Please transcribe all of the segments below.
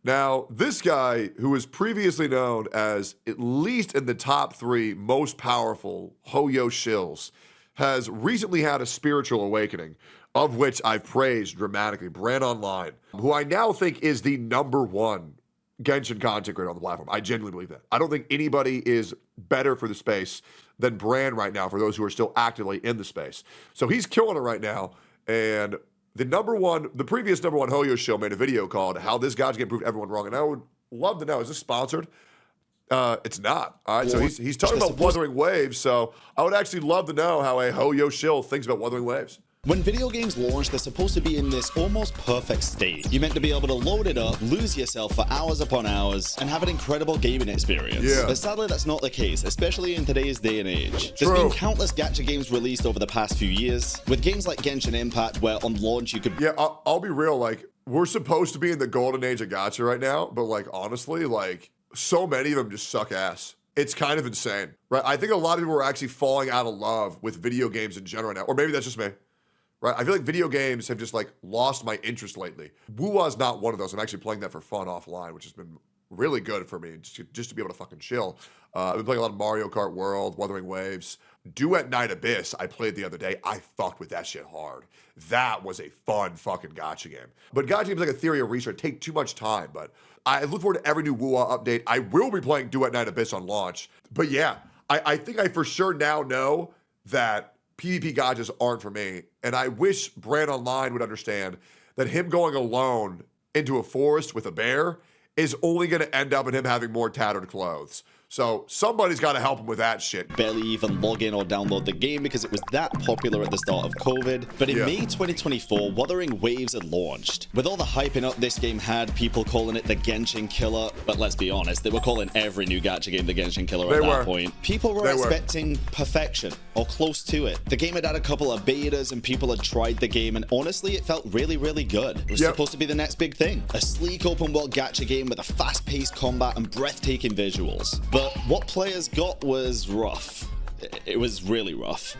Now, this guy, who was previously known as, at least in the top 3 most powerful Hoyoshills, has recently had a spiritual awakening, of which I've praised dramatically. Brand Online, who I now think is the #1 Genshin content creator on the platform. I genuinely believe that. I don't think anybody is better for the space than Brand right now, for those who are still actively in the space. So he's killing it right now, and the previous #1 Hoyoshill made a video called "How This Gacha Game Proved Everyone Wrong," and I would love to know, is this sponsored? It's not. All right, so he's talking about Wuthering Waves, so I would actually love to know how a Hoyoshill thinks about Wuthering Waves. When video games launch, they're supposed to be in this almost perfect state. You're meant to be able to load it up, lose yourself for hours upon hours, and have an incredible gaming experience. Yeah. But sadly, that's not the case, especially in today's day and age. True. There's been countless gacha games released over the past few years, with games like Genshin Impact, where on launch you could... Yeah, I'll be real, like, we're supposed to be in the golden age of gacha right now, but like, honestly, like, so many of them just suck ass. It's kind of insane, right? I think a lot of people are actually falling out of love with video games in general now, or maybe that's just me. Right? I feel like video games have just like lost my interest lately. Wuwa's not one of those. I'm actually playing that for fun offline, which has been really good for me, just to be able to fucking chill. I've been playing a lot of Mario Kart World, Wuthering Waves. Duet Night Abyss, I played the other day. I fucked with that shit hard. That was a fun fucking gacha game. But gacha games like a theory of research take too much time, but I look forward to every new Wuwa update. I will be playing Duet Night Abyss on launch. But yeah, I think I for sure now know that PvP gachas aren't for me, and I wish Brand Online would understand that him going alone into a forest with a bear is only going to end up in him having more tattered clothes. So somebody's got to help him with that shit. Barely even log in or download the game because it was that popular at the start of COVID. But in May 2024, Wuthering Waves had launched. With all the hyping up this game had, people calling it the Genshin Killer. But let's be honest, they were calling every new gacha game the Genshin Killer at that point. People were expecting perfection, or close to it. The game had had a couple of betas and people had tried the game, and honestly, it felt really, really good. It was supposed to be the next big thing. A sleek open world gacha game with a fast-paced combat and breathtaking visuals. But what players got was rough. It was really rough.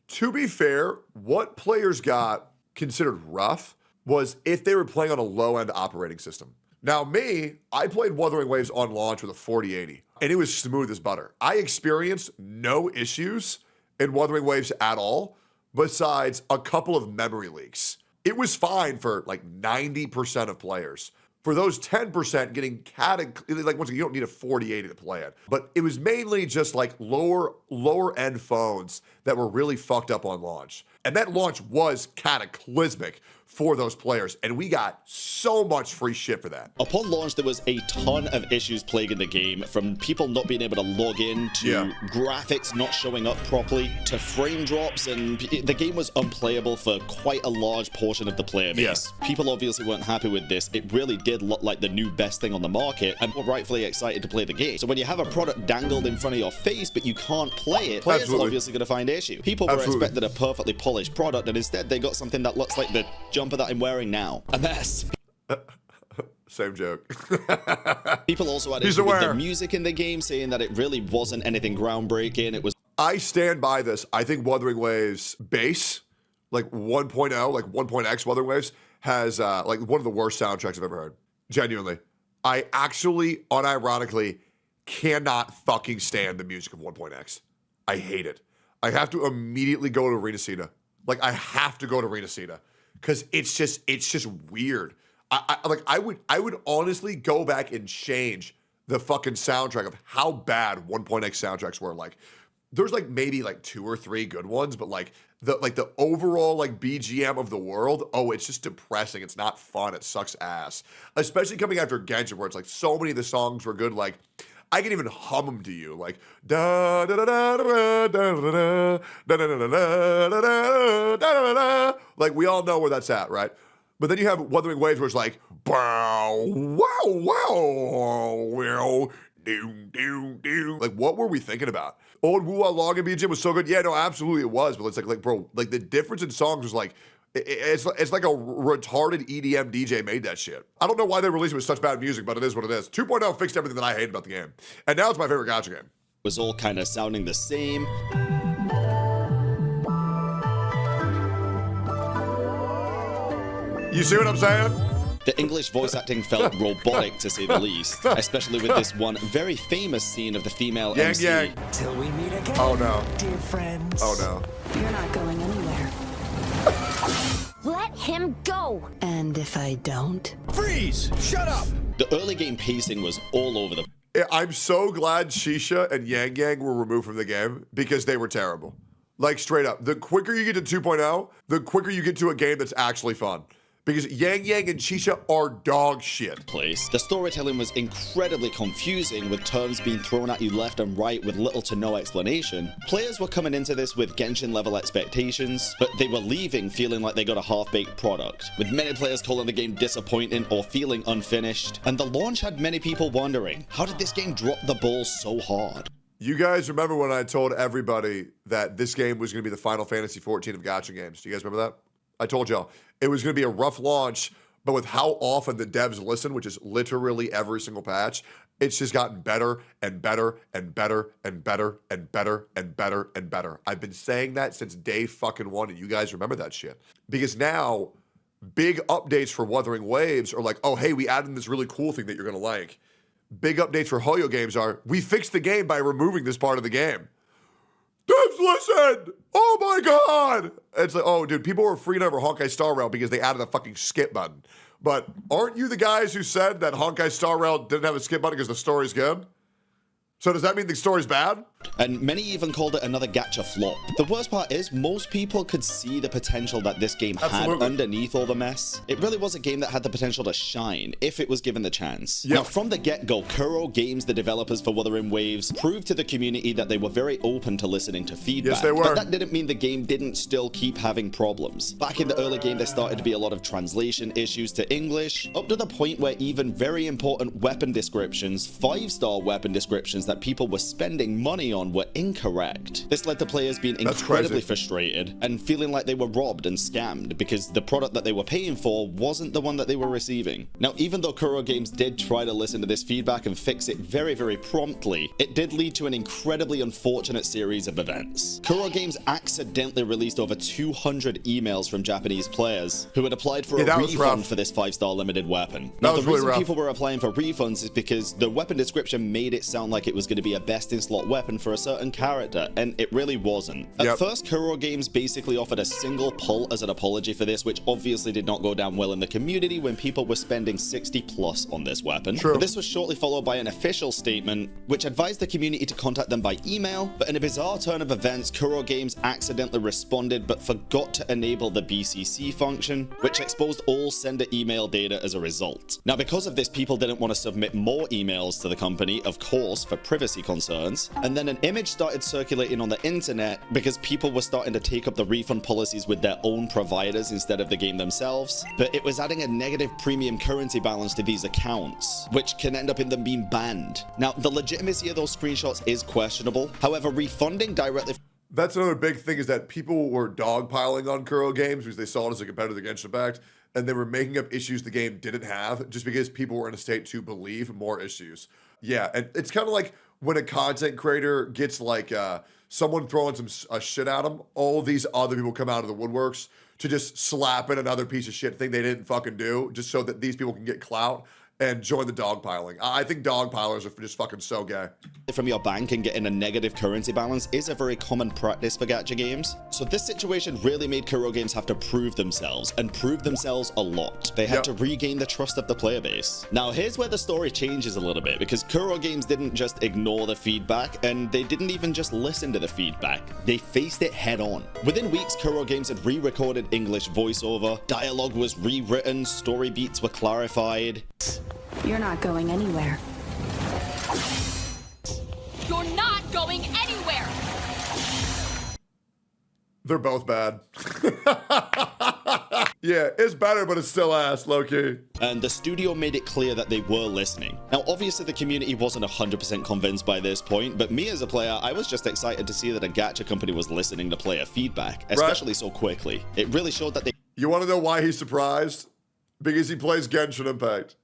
To be fair, what players got considered rough was if they were playing on a low-end operating system. Now me, I played Wuthering Waves on launch with a 4080, and it was smooth as butter. I experienced no issues in Wuthering Waves at all, besides a couple of memory leaks. It was fine for like 90% of players. For those 10% getting like, once again, you don't need a 4080 to play it. But it was mainly just like lower end phones that were really fucked up on launch. And that launch was cataclysmic for those players, and we got so much free shit for that. Upon launch, there was a ton of issues plaguing the game, from people not being able to log in, to graphics not showing up properly, to frame drops, and the game was unplayable for quite a large portion of the player base. People obviously weren't happy with this. It really did look like the new best thing on the market, and were rightfully excited to play the game. So when you have a product dangled in front of your face, but you can't play it, players are obviously going to find issue. People were expected a perfectly polished product, and instead they got something that looks like the jumper that I'm wearing now. A mess. Same joke. People also had issues with the music in the game, saying that it really wasn't anything groundbreaking. It was... I stand by this. I think Wuthering Waves base, like 1.0, like 1.x Wuthering Waves, has like one of the worst soundtracks I've ever heard. Genuinely. I actually, unironically, cannot fucking stand the music of 1.x. I hate it. I have to immediately go to Arena Cita. Like, I have to go to Arena Cita. Because it's just weird. I would honestly go back and change the fucking soundtrack of how bad 1.x soundtracks were. Like, there's like maybe like 2 or 3 good ones, but like the overall like BGM of the world, oh, it's just depressing. It's not fun. It sucks ass. Especially coming after Genshin, where it's like so many of the songs were good. Like, I can even hum them to you, like da da da da da da da da da da da da da. Like, we all know where that's at, right? But then you have Wuthering Waves, where it's like bow wow wow wow do do do. Like, what were we thinking about? Old Wuwa Login BGM was so good. Yeah, no, absolutely it was. But it's like bro, like the difference in songs was like. It's like a retarded EDM DJ made that shit. I don't know why they released it with such bad music, but it is what it is. 2.0 fixed everything that I hated about the game. And now it's my favorite gacha game. It was all kind of sounding the same. You see what I'm saying? The English voice acting felt robotic to say the least, especially with this one very famous scene of the female MC. Yang. Till we meet again. Oh no. Dear friends. Oh no. You're not going anywhere. Let him go! And if I don't? Freeze! Shut up! The early game pacing was all over the I'm so glad Shisha and Yang were removed from the game because they were terrible. Like, straight up. The quicker you get to 2.0, the quicker you get to a game that's actually fun. Because Yang and Shisha are dog shit. place. The storytelling was incredibly confusing, with terms being thrown at you left and right with little to no explanation. Players were coming into this with Genshin level expectations, but they were leaving feeling like they got a half-baked product, with many players calling the game disappointing or feeling unfinished. And the launch had many people wondering, how did this game drop the ball so hard? You guys remember when I told everybody that this game was going to be the Final Fantasy 14 of gacha games? Do you guys remember that? I told y'all it was going to be a rough launch, but with how often the devs listen, which is literally every single patch, it's just gotten better and better and better and better and better and better and better. I've been saying that since day fucking one, and you guys remember that shit. Because now, big updates for Wuthering Waves are like, oh, hey, we added this really cool thing that you're going to like. Big updates for Hoyo games are, we fixed the game by removing this part of the game. Devs, listen! Oh my god! It's like, oh, dude, people were freaking over Honkai Star Rail because they added a fucking skip button. But aren't you the guys who said that Honkai Star Rail didn't have a skip button because the story's good? So does that mean the story's bad? And many even called it another gacha flop. The worst part is, most people could see the potential that this game had underneath all the mess. It really was a game that had the potential to shine if it was given the chance. Yep. Now, from the get-go, Kuro Games, the developers for Wuthering Waves, proved to the community that they were very open to listening to feedback. Yes, they were. But that didn't mean the game didn't still keep having problems. Back in the early game, there started to be a lot of translation issues to English, up to the point where even very important weapon descriptions, 5-star weapon descriptions that people were spending money on, were incorrect. This led to players being incredibly frustrated and feeling like they were robbed and scammed because the product that they were paying for wasn't the one that they were receiving. Now, even though Kuro Games did try to listen to this feedback and fix it very, very promptly, it did lead to an incredibly unfortunate series of events. Kuro Games accidentally released over 200 emails from Japanese players who had applied for a refund for this 5-star limited weapon. Now, the reason people were applying for refunds is because the weapon description made it sound like it was going to be a best-in-slot weapon for a certain character, and it really wasn't. At first, Kuro Games basically offered a single pull as an apology for this, which obviously did not go down well in the community when people were spending 60 plus on this weapon. But this was shortly followed by an official statement, which advised the community to contact them by email, but in a bizarre turn of events, Kuro Games accidentally responded but forgot to enable the BCC function, which exposed all sender email data as a result. Now, because of this, people didn't want to submit more emails to the company, of course, for privacy concerns, and then an image started circulating on the internet because people were starting to take up the refund policies with their own providers instead of the game themselves, but it was adding a negative premium currency balance to these accounts, which can end up in them being banned. Now, the legitimacy of those screenshots is questionable. However, refunding directly... That's another big thing, is that people were dogpiling on Kuro Games because they saw it as a competitor to Genshin Impact, and they were making up issues the game didn't have just because people were in a state to believe more issues. Yeah, and it's kind of like when a content creator gets like someone throwing some shit at them, all these other people come out of the woodworks to just slap in another piece of shit thing they didn't fucking do just so that these people can get clout and join the dogpiling. I think dogpilers are just fucking so gay. From your bank and getting a negative currency balance is a very common practice for gacha games. So this situation really made Kuro Games have to prove themselves, and prove themselves a lot. They had to regain the trust of the player base. Now, here's where the story changes a little bit, because Kuro Games didn't just ignore the feedback, and they didn't even just listen to the feedback. They faced it head on. Within weeks, Kuro Games had re-recorded English voiceover, dialogue was rewritten, story beats were clarified. You're not going anywhere. You're not going anywhere! They're both bad. Yeah, it's better, but it's still ass, low-key. And the studio made it clear that they were listening. Now, obviously, the community wasn't 100% convinced by this point, but me as a player, I was just excited to see that a gacha company was listening to player feedback, especially so quickly. It really showed that they... You want to know why he's surprised? Because he plays Genshin Impact.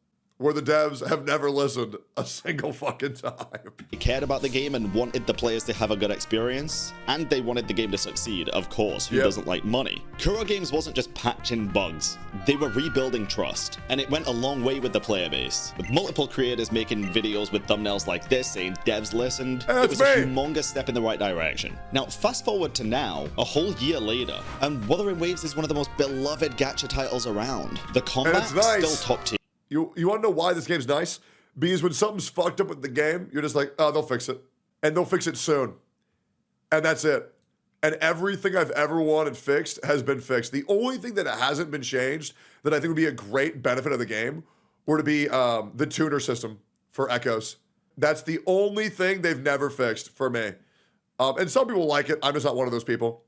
where the devs have never listened a single fucking time. They cared about the game and wanted the players to have a good experience, and they wanted the game to succeed, of course. Who doesn't like money? Kuro Games wasn't just patching bugs, they were rebuilding trust, and it went a long way with the player base. With multiple creators making videos with thumbnails like this saying devs listened, it was a humongous step in the right direction. Now, fast forward to now, a whole year later, and Wuthering Waves is one of the most beloved gacha titles around. The combat's still top tier. You want to know why this game's nice? Because when something's fucked up with the game, you're just like, oh, they'll fix it. And they'll fix it soon. And that's it. And everything I've ever wanted fixed has been fixed. The only thing that hasn't been changed that I think would be a great benefit of the game were to be the tuner system for echoes. That's the only thing they've never fixed for me. And some people like it. I'm just not one of those people.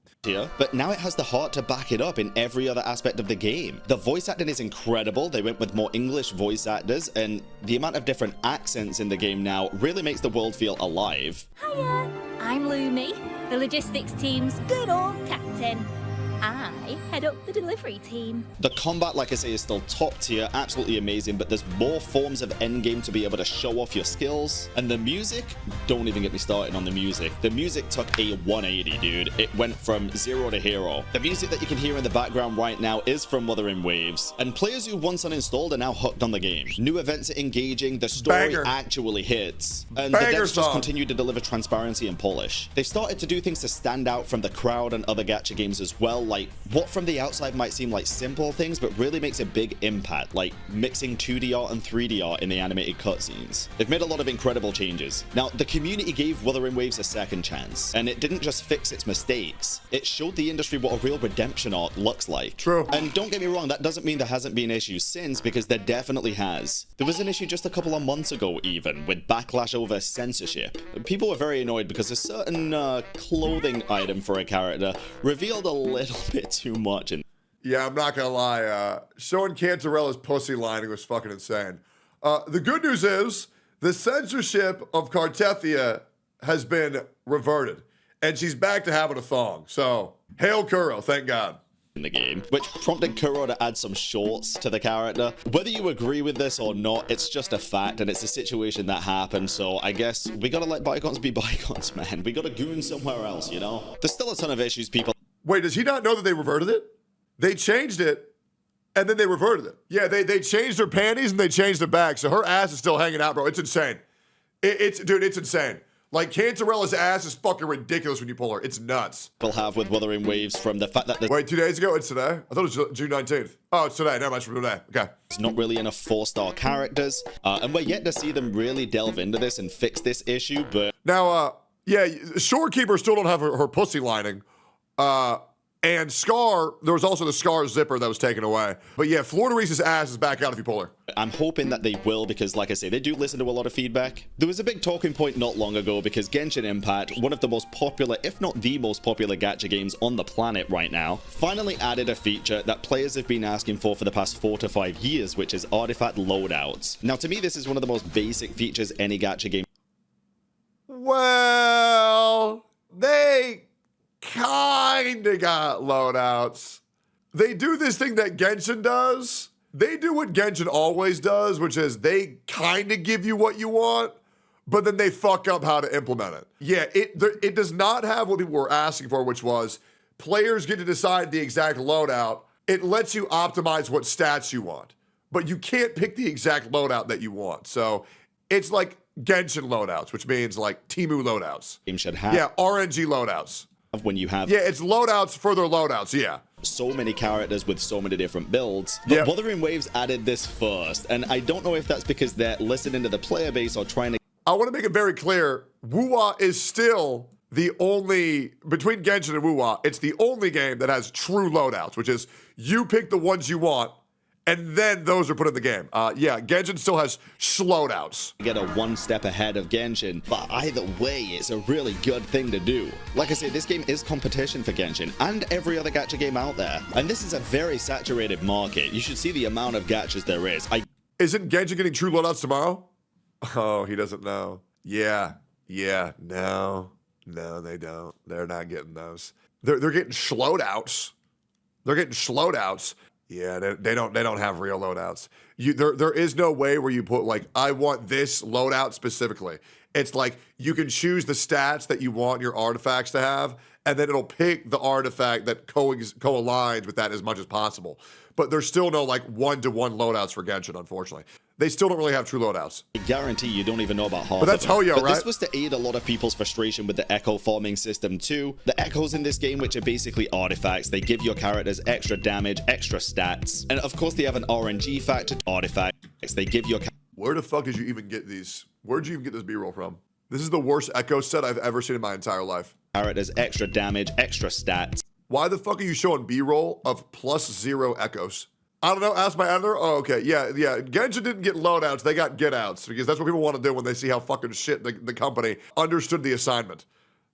But now it has the heart to back it up in every other aspect of the game. The voice acting is incredible. They went with more English voice actors, and the amount of different accents in the game now really makes the world feel alive. Hiya, I'm Lumi, the logistics team's good old captain. I head up the delivery team. The combat, like I say, is still top tier, absolutely amazing, but there's more forms of endgame to be able to show off your skills. And the music, don't even get me started on the music. The music took a 180, dude. It went from zero to hero. The music that you can hear in the background right now is from Wuthering Waves, and players who once uninstalled are now hooked on the game. New events are engaging, the story actually hits, and the devs just continue to deliver transparency and polish. They've started to do things to stand out from the crowd and other gacha games as well, like what from the outside might seem like simple things, but really makes a big impact, like mixing 2D art and 3D art in the animated cutscenes. They've made a lot of incredible changes. Now, the community gave Wuthering Waves a second chance, and it didn't just fix its mistakes, it showed the industry what a real redemption arc looks like. True. And don't get me wrong, that doesn't mean there hasn't been issues since, because there definitely has. There was an issue just a couple of months ago even, with backlash over censorship. People were very annoyed because a certain clothing item for a character revealed a little bit too much. And yeah, I'm not gonna lie, showing Cantarella's pussy lining was fucking insane. The good news is the censorship of Cartethia has been reverted, and she's back to having a thong. So hail Kuro, thank God. In the game, which prompted Kuro to add some shorts to the character. Whether you agree with this or not, it's just a fact, and it's a situation that happened, so I guess we gotta let bygones be bygones, man. We gotta goon somewhere else, you know? There's still a ton of issues people... Wait, does he not know that they reverted it? They changed it, and then they reverted it. Yeah, they changed her panties, and they changed her bag, so her ass is still hanging out, bro. It's insane. Dude, it's insane. Like, Cantarella's ass is fucking ridiculous when you pull her. It's nuts. We'll have with Wuthering Waves from the fact that... Wait, 2 days ago? It's today? I thought it was June 19th. Oh, it's today. Never mind, it's from today. Okay. It's not really enough 4-star characters, and we're yet to see them really delve into this and fix this issue, but... Now, yeah, Shorekeeper still don't have her pussy lining. And Scar, there was also the Scar zipper that was taken away. But yeah, Florida's ass is back out if you pull her. I'm hoping that they will, because like I say, they do listen to a lot of feedback. There was a big talking point not long ago because Genshin Impact, one of the most popular, if not the most popular gacha games on the planet right now, finally added a feature that players have been asking for the past 4 to 5 years, which is artifact loadouts. Now, to me, this is one of the most basic features any gacha game. Well, they kinda got loadouts. They do this thing that Genshin does. They do what Genshin always does, which is they kinda give you what you want, but then they fuck up how to implement it. Yeah, it does not have what people were asking for, which was players get to decide the exact loadout. It lets you optimize what stats you want, but you can't pick the exact loadout that you want. So it's like Genshin loadouts, which means like Temu loadouts. Game should have. Yeah, RNG loadouts. When you have... Yeah, it's loadouts for their loadouts, yeah. So many characters with so many different builds. But Wuthering Waves added this first, and I don't know if that's because they're listening to the player base or trying to... I want to make it very clear, Wuwa is still the only, between Genshin and Wuwa, it's the only game that has true loadouts, which is you pick the ones you want, and then those are put in the game. Yeah, Genshin still has slowdowns. Get a one step ahead of Genshin, but either way, it's a really good thing to do. Like I say, this game is competition for Genshin and every other gacha game out there. And this is a very saturated market. You should see the amount of gachas there is. Isn't Genshin getting true loadouts tomorrow? Oh, he doesn't know. Yeah, no, they don't. They're not getting those. They're getting slowdouts. They're getting slowdouts. Yeah, they don't have real loadouts. There is no way where you put like, I want this loadout specifically. It's like you can choose the stats that you want your artifacts to have, and then it'll pick the artifact that co-aligns with that as much as possible. But there's still no like one-to-one loadouts for Genshin, unfortunately. They still don't really have true loadouts. I guarantee you don't even know about half But that's of them. Hoyo, But right? this was to aid a lot of people's frustration with the echo farming system too. The echoes in this game, which are basically artifacts, they give your characters extra damage, extra stats, and of course they have an RNG factor to artifacts. They give your Where the fuck did you even get these? Where'd you even get this B-roll from? This is the worst echo set I've ever seen in my entire life. characters extra damage, extra stats. Why the fuck are you showing B-roll of +0 echoes? I don't know. Ask my editor. Oh, okay. Yeah. Genshin didn't get loadouts. They got get outs because that's what people want to do when they see how fucking shit the company understood the assignment.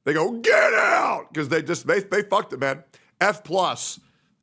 They go, get out! Because they fucked it, man. F+.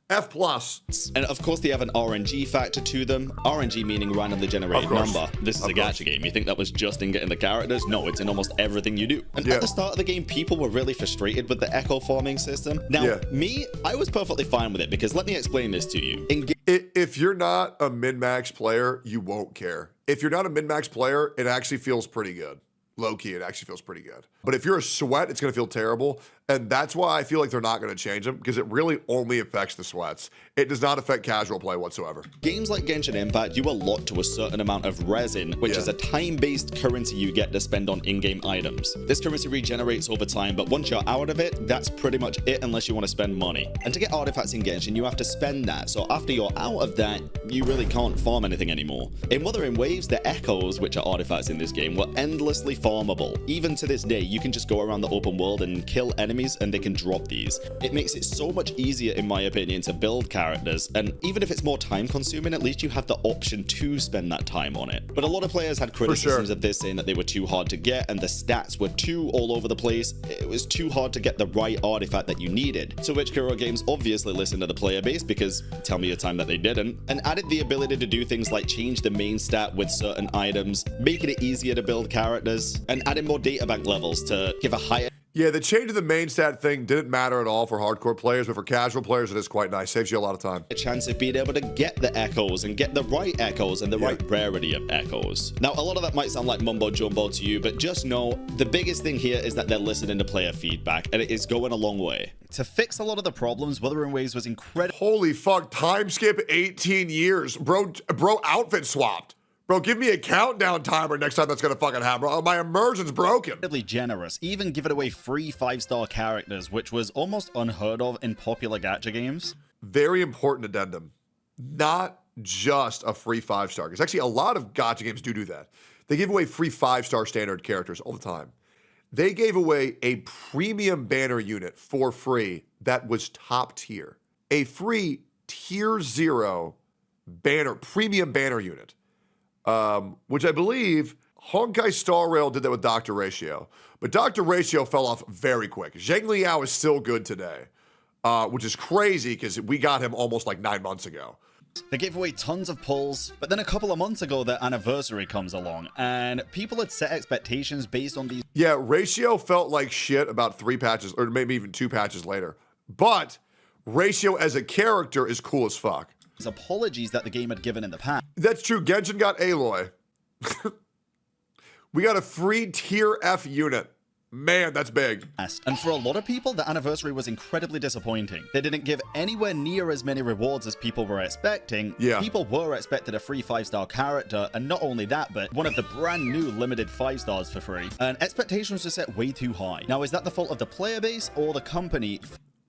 And of course they have an RNG factor to them. RNG meaning randomly generated number. This is a gacha game. You think that was just in getting the characters? No, it's in almost everything you do. And at the start of the game, people were really frustrated with the echo farming system. Now, me, I was perfectly fine with it because let me explain this to you. If you're not a min-max player, you won't care. If you're not a min-max player, it actually feels pretty good. Low-key, it actually feels pretty good. But if you're a sweat, it's going to feel terrible. And that's why I feel like they're not going to change them, because it really only affects the sweats. It does not affect casual play whatsoever. Games like Genshin Impact, you allot to a certain amount of resin, which is a time-based currency you get to spend on in-game items. This currency regenerates over time, but once you're out of it, that's pretty much it unless you want to spend money. And to get artifacts in Genshin, you have to spend that. So after you're out of that, you really can't farm anything anymore. In Wuthering Waves, the echoes, which are artifacts in this game, were endlessly farmable. Even to this day, you can just go around the open world and kill enemies and they can drop these. It makes it so much easier, in my opinion, to build characters, and even if it's more time consuming, at least you have the option to spend that time on it. But a lot of players had criticisms of this, saying that they were too hard to get and the stats were too all over the place. It was too hard to get the right artifact that you needed. To which Kuro Games obviously listened to the player base, because tell me a time that they didn't, and added the ability to do things like change the main stat with certain items, making it easier to build characters, and adding more databank levels to give a higher... Yeah, the change of the main stat thing didn't matter at all for hardcore players, but for casual players, it is quite nice. Saves you a lot of time. A chance of being able to get the echoes and get the right echoes and the right rarity of echoes. Now, a lot of that might sound like mumbo jumbo to you, but just know the biggest thing here is that they're listening to player feedback, and it is going a long way. To fix a lot of the problems, Wuthering Waves was incredible. Holy fuck, time skip 18 years. Bro, outfit swapped. Bro, give me a countdown timer next time that's gonna fucking happen. Bro, my immersion's broken. Incredibly generous, even giving away free 5-star characters, which was almost unheard of in popular gacha games. Very important addendum. Not just a free 5-star. Because actually a lot of gacha games do that. They give away free 5-star standard characters all the time. They gave away a premium banner unit for free that was top tier. A free tier 0 banner, premium banner unit. Which I believe Honkai Star Rail did that with Dr. Ratio. But Dr. Ratio fell off very quick. Zheng Liao is still good today, which is crazy because we got him almost like 9 months ago. They gave away tons of pulls, but then a couple of months ago, their anniversary comes along, and people had set expectations based on these. Yeah, Ratio felt like shit about 3 patches, or maybe even 2 patches later. But Ratio as a character is cool as fuck. Apologies that the game had given in the past. That's true. Genshin got Aloy. We got a free tier F unit. Man, that's big. And for a lot of people, the anniversary was incredibly disappointing. They didn't give anywhere near as many rewards as people were expecting. Yeah. People were expected a free 5-star character, and not only that, but one of the brand new limited 5 stars for free. And expectations were set way too high. Now, is that the fault of the player base or the company?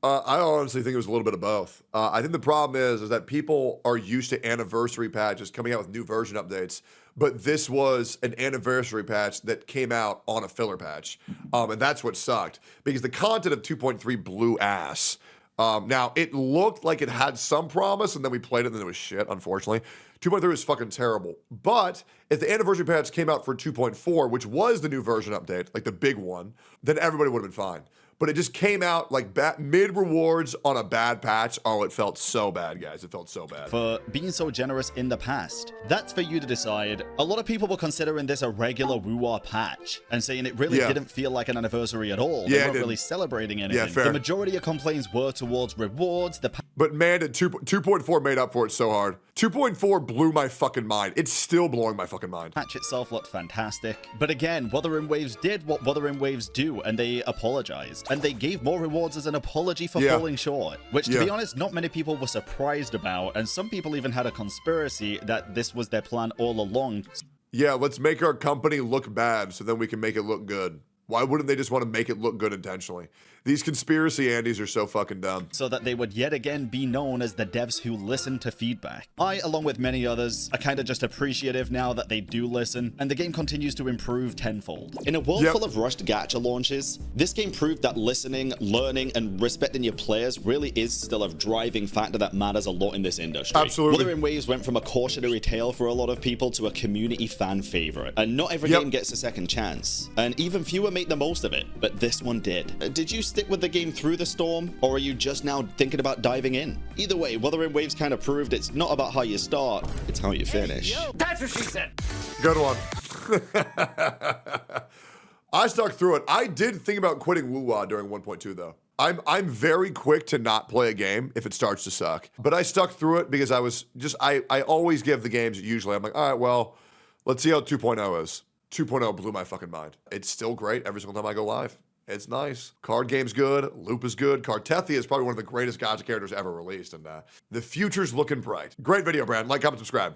I honestly think it was a little bit of both. I think the problem is that people are used to anniversary patches coming out with new version updates, but this was an anniversary patch that came out on a filler patch, and that's what sucked, because the content of 2.3 blew ass. Now, it looked like it had some promise, and then we played it, and then it was shit, unfortunately. 2.3 was fucking terrible. But if the anniversary patch came out for 2.4, which was the new version update, like the big one, then everybody would have been fine. but it just came out like mid rewards on a bad patch. Oh, it felt so bad, guys. It felt so bad. For being so generous in the past. That's for you to decide. A lot of people were considering this a regular WoW patch and saying it really didn't feel like an anniversary at all. They weren't really celebrating anything. Yeah, fair. The majority of complaints were towards rewards. But man, 2.4 made up for it so hard. 2.4 blew my fucking mind. It's still blowing my fucking mind. Patch itself looked fantastic. But again, Wuthering Waves did what Wuthering Waves do, and they apologized. And they gave more rewards as an apology for falling short. Which, to be honest, not many people were surprised about. And some people even had a conspiracy that this was their plan all along. Yeah, let's make our company look bad so then we can make it look good. Why wouldn't they just want to make it look good intentionally? These conspiracy Andes are so fucking dumb. So that they would yet again be known as the devs who listen to feedback. I, along with many others, are kind of just appreciative now that they do listen, and the game continues to improve tenfold. In a world full of rushed gacha launches, this game proved that listening, learning, and respecting your players really is still a driving factor that matters a lot in this industry. Absolutely. Wuthering Waves went from a cautionary tale for a lot of people to a community fan favorite, and not every game gets a second chance, and even fewer make the most of it, but this one did. Did you stick with the game through the storm, or are you just now thinking about diving in? Either way, Wuthering Waves kind of proved it's not about how you start, it's how you finish. That's what she said. Good one. I stuck through it. I did think about quitting WoW during 1.2 though. I'm very quick to not play a game if it starts to suck, but I stuck through it because I always give the games usually. I'm like, all right, well, let's see how 2.0 is. 2.0 blew my fucking mind. It's still great every single time I go live. It's nice. Card game's good. Loop is good. Cartethia is probably one of the greatest gacha characters ever released, and the future's looking bright. Great video, Brand. Like, comment, subscribe.